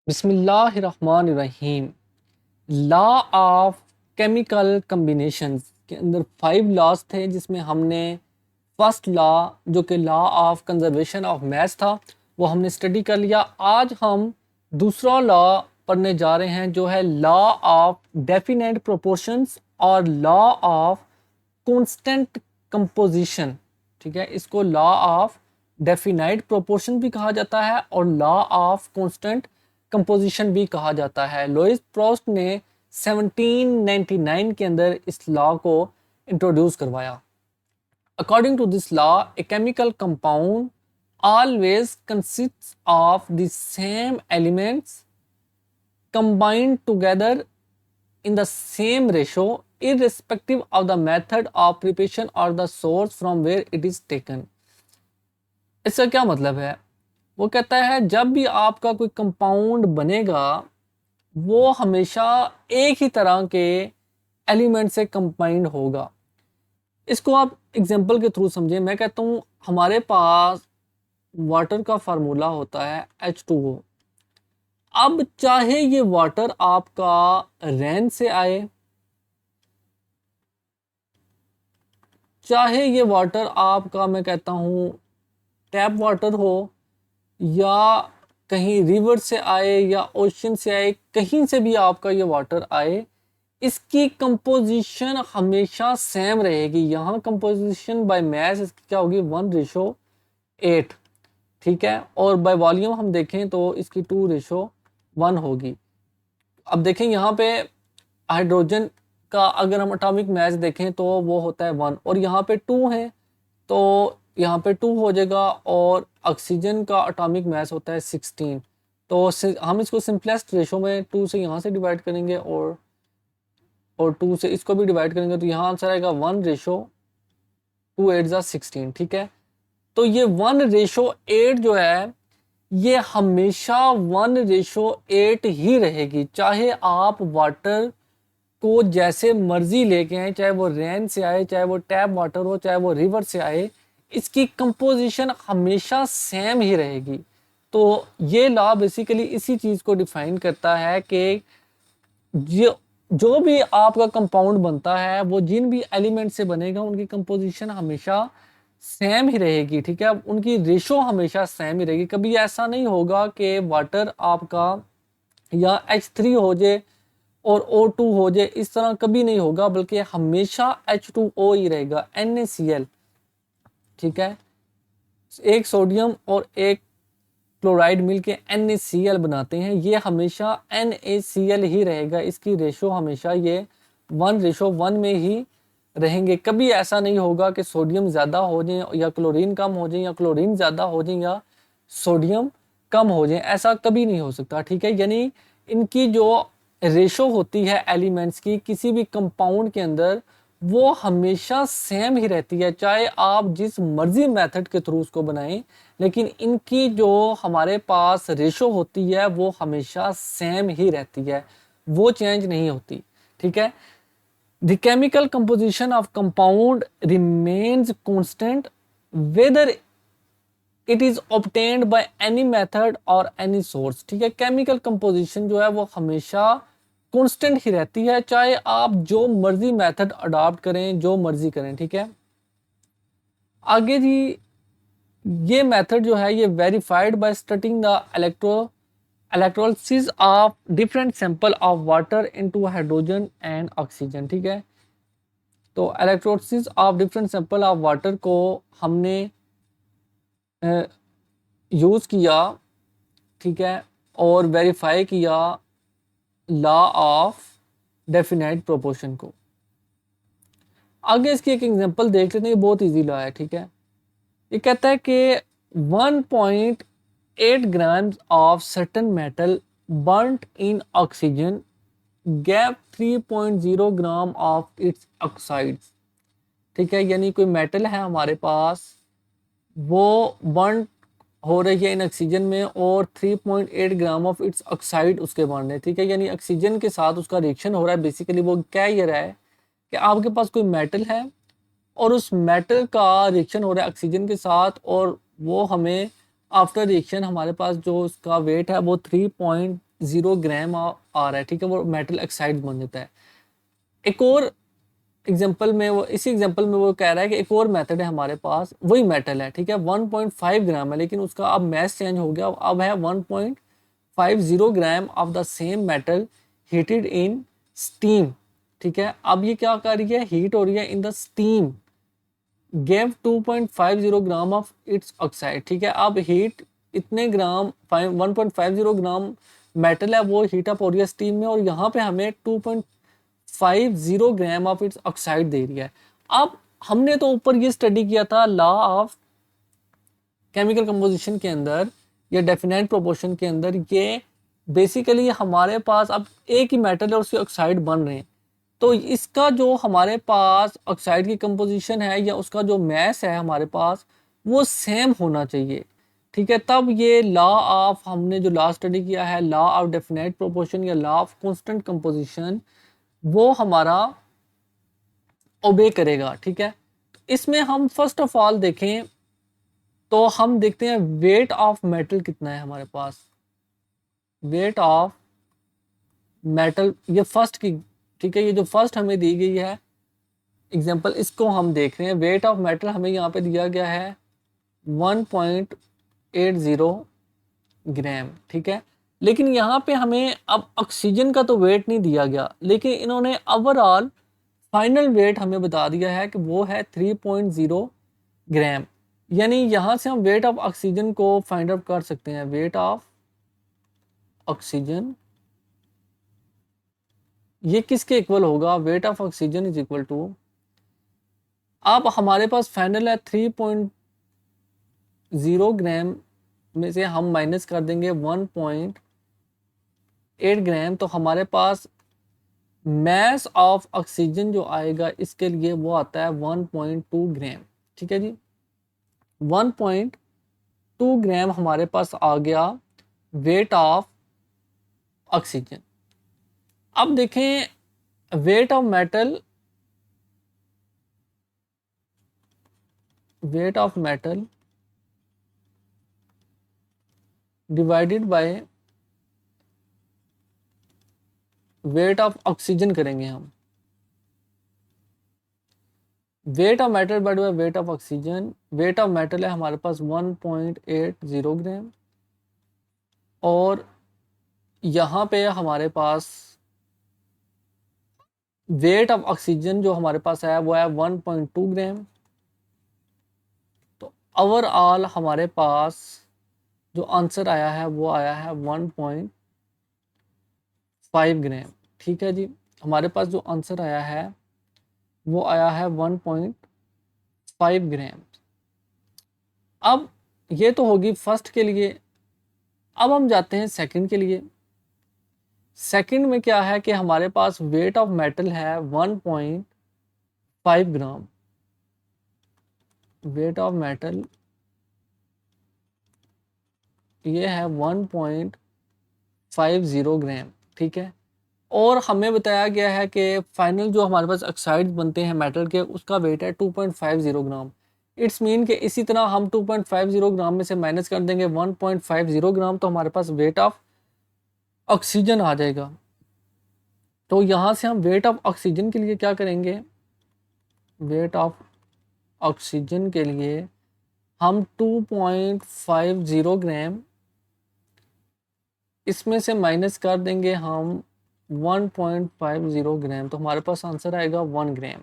बिस्मिल्लाहिर्रहमानिर्रहीम। Law of chemical combinations के अंदर 5 लॉज थे, जिसमें हमने फर्स्ट लॉ जो कि law of conservation of math था वो हमने स्टडी कर लिया। आज हम दूसरा लॉ पढ़ने जा रहे हैं जो है लॉ ऑफ डेफिनेट प्रोपोर्शंस और लॉ ऑफ कांस्टेंट कंपोजिशन। ठीक है, इसको लॉ ऑफ डेफिनाइट प्रोपोर्शन भी कहा जाता है और लॉ ऑफ कांस्टेंट कंपोजिशन भी कहा जाता है। लुईस प्रोस्ट ने 1799 के अंदर इस लॉ को इंट्रोड्यूस करवाया। According to this law, a chemical compound always consists of the same elements combined together in the same ratio irrespective of the method of preparation or the source from where it is taken। इसका क्या मतलब है? वो कहता है जब भी आपका कोई कंपाउंड बनेगा वो हमेशा एक ही तरह के एलिमेंट से कंबाइंड होगा। इसको आप एग्जांपल के थ्रू समझें। मैं कहता हूँ हमारे पास वाटर का फार्मूला होता है H2O। अब चाहे ये वाटर आपका रेन से आए, चाहे ये वाटर आपका मैं कहता हूँ टैप वाटर हो, या कहीं रिवर से आए या ओशन से आए, कहीं से भी आपका ये वाटर आए, इसकी कंपोजिशन हमेशा सेम रहेगी। यहाँ कंपोजिशन बाय मैस इसकी क्या होगी? 1:8। ठीक है, और बाय वॉल्यूम हम देखें तो इसकी 2:1 होगी। अब देखें यहाँ पे हाइड्रोजन का अगर हम एटॉमिक मास देखें तो वो होता है 1 और यहाँ पे 2 है तो यहाँ पे 2 हो जाएगा, और ऑक्सीजन का एटॉमिक मास होता है 16। तो हम इसको सिंपलेस्ट रेशो में 2 से यहाँ से डिवाइड करेंगे और 2 से इसको भी डिवाइड करेंगे तो यहाँ आंसर आएगा 1:2 8 जा 16। ठीक है, तो ये 1:8 जो है ये हमेशा 1:8 ही रहेगी, चाहे आप वाटर को जैसे मर्जी लेके आए, चाहे वो रेन से आए, चाहे वो टैप वाटर हो, चाहे वो रिवर से आए, इसकी कंपोजिशन हमेशा सेम ही रहेगी। तो ये लॉ बेसिकली इसी चीज़ को डिफाइन करता है कि जो भी आपका कंपाउंड बनता है वो जिन भी एलिमेंट से बनेगा उनकी कंपोजिशन हमेशा सेम ही रहेगी। ठीक है, उनकी रेशो हमेशा सेम ही रहेगी। कभी ऐसा नहीं होगा कि वाटर आपका या H3 हो जाए और O2 हो जाए, इस तरह कभी नहीं होगा, बल्कि हमेशा H2O ही रहेगा, NaCl। ठीक है, एक सोडियम और एक क्लोराइड मिलके NaCl बनाते हैं, ये हमेशा NaCl ही रहेगा। इसकी रेशो हमेशा ये 1:1 में ही रहेंगे। कभी ऐसा नहीं होगा कि सोडियम ज़्यादा हो जाए या क्लोरीन कम हो जाए, या क्लोरीन ज़्यादा हो जाए या सोडियम कम हो जाए, ऐसा कभी नहीं हो सकता। ठीक है, यानी इनकी जो रेशो होती है एलिमेंट्स की किसी भी कंपाउंड के अंदर वो हमेशा सेम ही रहती है, चाहे आप जिस मर्जी मेथड के थ्रू उसको बनाएं, लेकिन इनकी जो हमारे पास रेशो होती है वो हमेशा सेम ही रहती है, वो चेंज नहीं होती। ठीक है, the chemical composition of compound remains constant whether it is obtained by any method और एनी सोर्स। ठीक है, केमिकल कंपोजिशन जो है वो हमेशा कांस्टेंट ही रहती है, चाहे आप जो मर्जी मेथड अडॉप्ट करें, जो मर्जी करें। ठीक है, आगे जी ये मेथड जो है ये verified by studying the electrolysis of different sample of water into hydrogen and oxygen. ठीक है, तो electrolysis of different sample of water को हमने यूज़ किया। ठीक है, और वेरीफाई किया लॉ ऑफ डेफिनाइट प्रोपोर्शन को। आगे इसकी एक एग्जांपल देख लेते हैं, ये बहुत इजी लॉ है। ठीक है, ये कहता है कि 1.8 grams of certain metal बर्nt in oxygen gap 3.0 gram of its oxides. ठीक है, यानी कोई मेटल है हमारे पास, वो बर्न हो रही है इन ऑक्सीजन में और 3.8 ग्राम ऑफ इट्स ऑक्साइड उसके बन रहे हैं। ठीक है, यानी ऑक्सीजन के साथ उसका रिएक्शन हो रहा है। बेसिकली वो क्या ये रहा है कि आपके पास कोई मेटल है और उस मेटल का रिएक्शन हो रहा है ऑक्सीजन के साथ, और वो हमें आफ्टर रिएक्शन हमारे पास जो उसका वेट है वो 0 ग्राम आ रहा है, ठीक है, वो मेटल ऑक्साइड बन जाता है। एक और एग्जांपल में वो, इसी एग्जांपल में वो कह रहा है कि एक और मेथड है हमारे पास, वही मेटल है, ठीक है, 1.5 ग्राम है, लेकिन उसका अब मैथ चेंज हो गया, अब है 1.50 gram of the same metal heated in steam, ठीक है। अब ये क्या कर रही है, हीट हो रही है in the steam, gave 2.50 gram of its oxide, ठीक है। अब हीट इतने ग्राम 1.50 ग्राम मेटल है वो हीट अप हो रही है स्टीम में, और यहाँ पे हमें 2.50 ग्राम ऑफ इट्स ऑक्साइड दे रही है। अब हमने तो ऊपर ये स्टडी किया था लॉ ऑफ केमिकल कंपोजिशन के अंदर या डेफिनेट प्रोपोर्शन के अंदर, ये बेसिकली हमारे पास अब एक ही मेटल है और उसके ऑक्साइड बन रहे हैं, तो इसका जो हमारे पास ऑक्साइड की कंपोजिशन है या उसका जो मैस है हमारे पास वो सेम होना चाहिए, ठीक है। तब ये लॉ ऑफ, हमने जो लॉ स्टडी किया है लॉ ऑफ डेफिनेट प्रोपोर्शन या लॉ ऑफ कांस्टेंट कंपोजिशन, वो हमारा ओबे करेगा, ठीक है। इसमें हम फर्स्ट ऑफ ऑल देखें तो हम देखते हैं वेट ऑफ मेटल कितना है हमारे पास, वेट ऑफ मेटल, ये फर्स्ट की, ठीक है, ये जो फर्स्ट हमें दी गई है एग्जांपल, इसको हम देख रहे हैं। वेट ऑफ मेटल हमें यहाँ पे दिया गया है 1.80 ग्राम, ठीक है, लेकिन यहाँ पे हमें अब ऑक्सीजन का तो वेट नहीं दिया गया, लेकिन इन्होंने ओवरऑल फाइनल वेट हमें बता दिया है कि वो है 3.0 ग्राम, यानी यहाँ से हम वेट ऑफ ऑक्सीजन को फाइंड आउट कर सकते हैं। वेट ऑफ ऑक्सीजन ये किसके इक्वल होगा, weight of oxygen is equal to, अब हमारे पास फाइनल है 3.0 ग्राम में से हम माइनस कर देंगे 1.8 ग्राम, तो हमारे पास मैस ऑफ ऑक्सीजन जो आएगा इसके लिए वो आता है 1.2 ग्राम, ठीक है जी। 1.2 ग्राम हमारे पास आ गया वेट ऑफ ऑक्सीजन। अब देखें weight of metal, weight of metal divided by weight of oxygen करेंगे हम, weight of metal divided by weight of oxygen, weight of metal है हमारे पास 1.80 ग्राम, और यहाँ पे हमारे पास वेट ऑफ ऑक्सीजन जो हमारे पास है वो है 1.2 ग्राम, तो ओवरऑल हमारे पास जो आंसर आया है वो आया है 1.5 ग्राम, ठीक है जी। हमारे पास जो आंसर आया है वो आया है 1.5 ग्राम। अब ये तो होगी फर्स्ट के लिए, अब हम जाते हैं सेकंड के लिए। सेकंड में क्या है कि हमारे पास वेट ऑफ मेटल है 1.5 ग्राम, वेट ऑफ मेटल ये है 1.50 ग्राम, ठीक है, और हमें बताया गया है कि फाइनल जो हमारे पास ऑक्साइड्स बनते हैं मेटल के उसका वेट है 2.50 ग्राम। इट्स मीन कि इसी तरह हम 2.50 ग्राम में से माइनस कर देंगे 1.50 ग्राम, तो हमारे पास वेट ऑफ ऑक्सीजन आ जाएगा। तो यहाँ से हम वेट ऑफ ऑक्सीजन के लिए क्या करेंगे, वेट ऑफ ऑक्सीजन के लिए हम 2.50 ग्राम इसमें से माइनस कर देंगे हम 1.50 ग्राम, तो हमारे पास आंसर आएगा 1 ग्राम,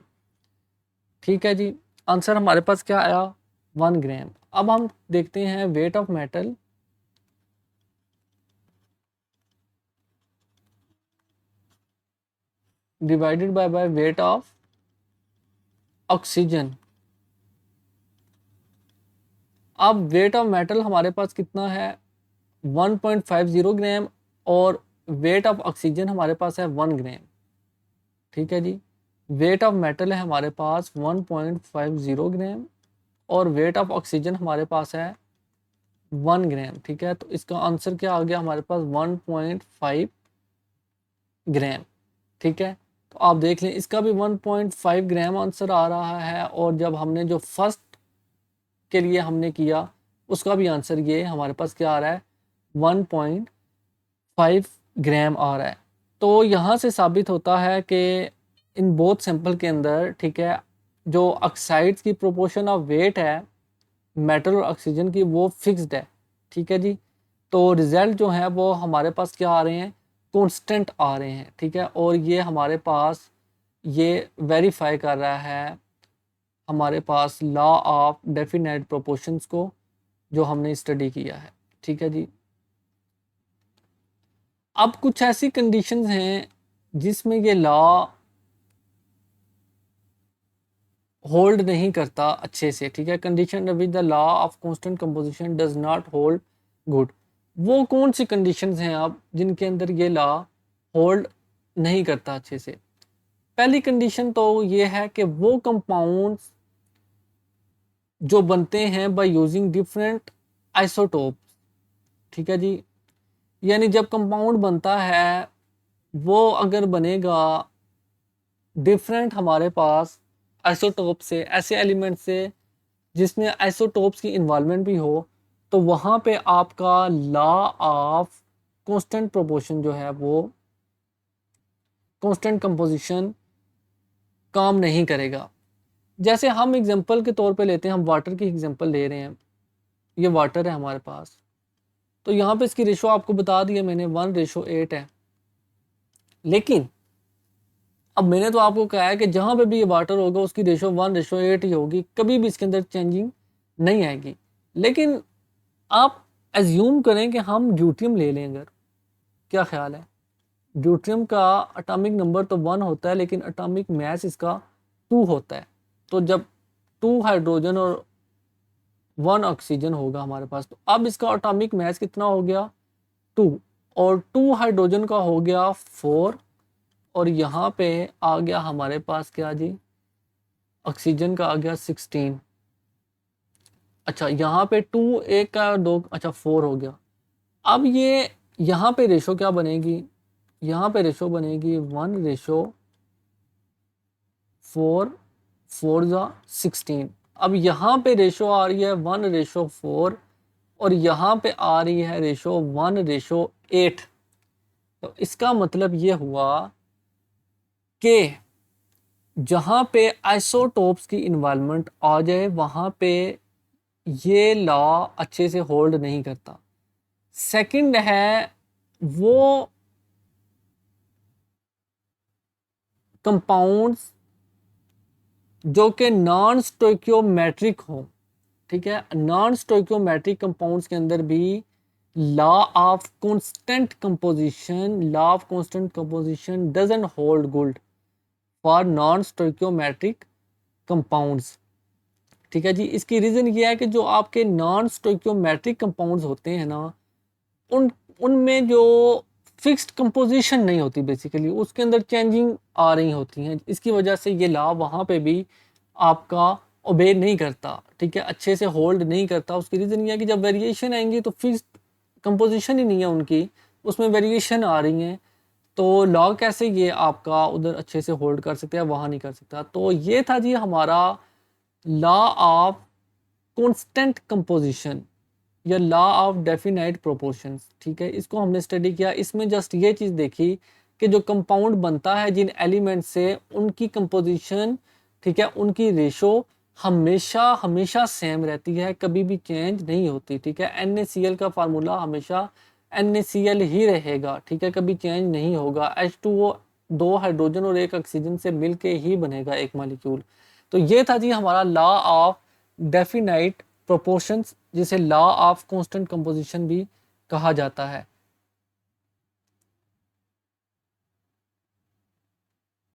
ठीक है जी। आंसर हमारे पास क्या आया, 1 ग्राम। अब हम देखते हैं weight of metal divided by weight of oxygen. अब वेट ऑफ मेटल हमारे पास कितना है 1.50 ग्राम, और वेट ऑफ ऑक्सीजन हमारे पास है 1 ग्राम, ठीक है जी। वेट ऑफ मेटल है हमारे पास 1.50 ग्राम और वेट ऑफ ऑक्सीजन हमारे पास है 1 ग्राम, ठीक है। तो इसका आंसर क्या आ गया हमारे पास 1.5 ग्राम, ठीक है। तो आप देख लें इसका भी 1.5 ग्राम आंसर आ रहा है, और जब हमने जो फर्स्ट के लिए हमने किया उसका भी आंसर ये हमारे पास क्या आ रहा है 1.5 ग्राम आ रहा है। तो यहाँ से साबित होता है कि इन बोथ सैंपल के अंदर, ठीक है, जो ऑक्साइड्स की प्रोपोर्शन ऑफ वेट है मेटल और ऑक्सीजन की, वो फिक्स्ड है, ठीक है जी। तो रिज़ल्ट जो है वो हमारे पास क्या आ रहे हैं, कांस्टेंट आ रहे हैं, ठीक है। और ये हमारे पास ये वेरीफाई कर रहा है हमारे पास लॉ ऑफ डेफिनेट प्रोपोर्शंस को, जो हमने स्टडी किया है, ठीक है जी। अब कुछ ऐसी कंडीशंस हैं जिसमें ये लॉ होल्ड नहीं करता अच्छे से, ठीक है। Condition with the law of constant composition does not hold good. वो कौन सी कंडीशंस हैं आप जिनके अंदर ये लॉ होल्ड नहीं करता अच्छे से? पहली कंडीशन तो ये है कि वो कंपाउंड्स जो बनते हैं बाय यूजिंग डिफरेंट आइसोटोप, ठीक है जी। यानी जब कंपाउंड बनता है वो अगर बनेगा डिफरेंट हमारे पास आइसोटोप से, ऐसे एलिमेंट से जिसमें आइसोटोप्स की इन्वॉल्वमेंट भी हो, तो वहाँ पे आपका लॉ ऑफ कांस्टेंट प्रोपोर्शन जो है वो कांस्टेंट कंपोजिशन काम नहीं करेगा। जैसे हम एग्जांपल के तौर पे लेते हैं, हम वाटर की एग्जांपल ले रहे हैं, ये वाटर है हमारे पास, तो यहाँ पे इसकी रेशो आपको बता दिया मैंने 1:8 है। लेकिन अब मैंने तो आपको कहा है कि जहाँ पे भी ये वाटर होगा उसकी रेशो 1:8 ही होगी, कभी भी इसके अंदर चेंजिंग नहीं आएगी। लेकिन आप एज्यूम करें कि हम ड्यूटियम ले लें, अगर, क्या ख्याल है? ड्यूटियम का एटॉमिक नंबर तो 1 होता है लेकिन एटॉमिक मास इसका 2 होता है। तो जब 2 हाइड्रोजन और 1 ऑक्सीजन होगा हमारे पास, तो अब इसका एटॉमिक मास कितना हो गया? 2। और 2 हाइड्रोजन का हो गया 4, और यहाँ पे आ गया हमारे पास क्या जी, ऑक्सीजन का आ गया 16। अच्छा, यहाँ पे 2 एक का 2, अच्छा 4 हो गया। अब ये यहाँ पे रेशो क्या बनेगी? यहाँ पे रेशो बनेगी 1:4, 4 अब यहाँ पे रेशो आ रही है 1:4 और यहाँ पे आ रही है रेशो 1:8। तो इसका मतलब ये हुआ कि जहाँ पे आइसोटोप्स की इन्वॉल्वमेंट आ जाए वहाँ पे ये लॉ अच्छे से होल्ड नहीं करता। सेकंड है, वो कंपाउंड्स जो कि नॉन स्टोइकियोमेट्रिक हो, ठीक है, नॉन स्टोइकियोमेट्रिक कंपाउंड्स के अंदर भी law of constant composition doesn't hold good for non stoichiometric compounds, ठीक है जी। इसकी रीज़न ये है कि जो आपके नॉन स्टोइकियोमेट्रिक कंपाउंड्स होते हैं ना, उन उनमें जो फिक्स्ड कंपोजिशन नहीं होती, बेसिकली उसके अंदर चेंजिंग आ रही होती हैं। इसकी वजह से ये लॉ वहाँ पे भी आपका ओबे नहीं करता, ठीक है, अच्छे से होल्ड नहीं करता। उसकी रीज़न ये है कि जब वेरिएशन आएंगी तो फिक्स्ड कंपोजिशन ही नहीं है उनकी, उसमें वेरिएशन आ रही हैं, तो लॉ कैसे ये आपका उधर अच्छे से होल्ड कर सकते हैं, वहाँ नहीं कर सकता। तो ये था जी हमारा लॉ ऑफ कांस्टेंट कंपोजिशन या लॉ ऑफ डेफिनाइट प्रोपोर्शंस, ठीक है, इसको हमने स्टडी किया। इसमें जस्ट ये चीज़ देखी कि जो कंपाउंड बनता है जिन एलिमेंट से, उनकी कंपोजिशन, ठीक है, उनकी रेशो हमेशा हमेशा सेम रहती है, कभी भी चेंज नहीं होती, ठीक है। NaCl का फार्मूला हमेशा NaCl ही रहेगा, ठीक है, कभी चेंज नहीं होगा। H2O 2 हाइड्रोजन और 1 ऑक्सीजन से मिलके ही बनेगा एक मॉलिक्यूल। तो ये था जी हमारा लॉ ऑफ डेफिनाइट प्रोपोर्शंस, जिसे लॉ ऑफ कांस्टेंट कंपोजिशन भी कहा जाता है।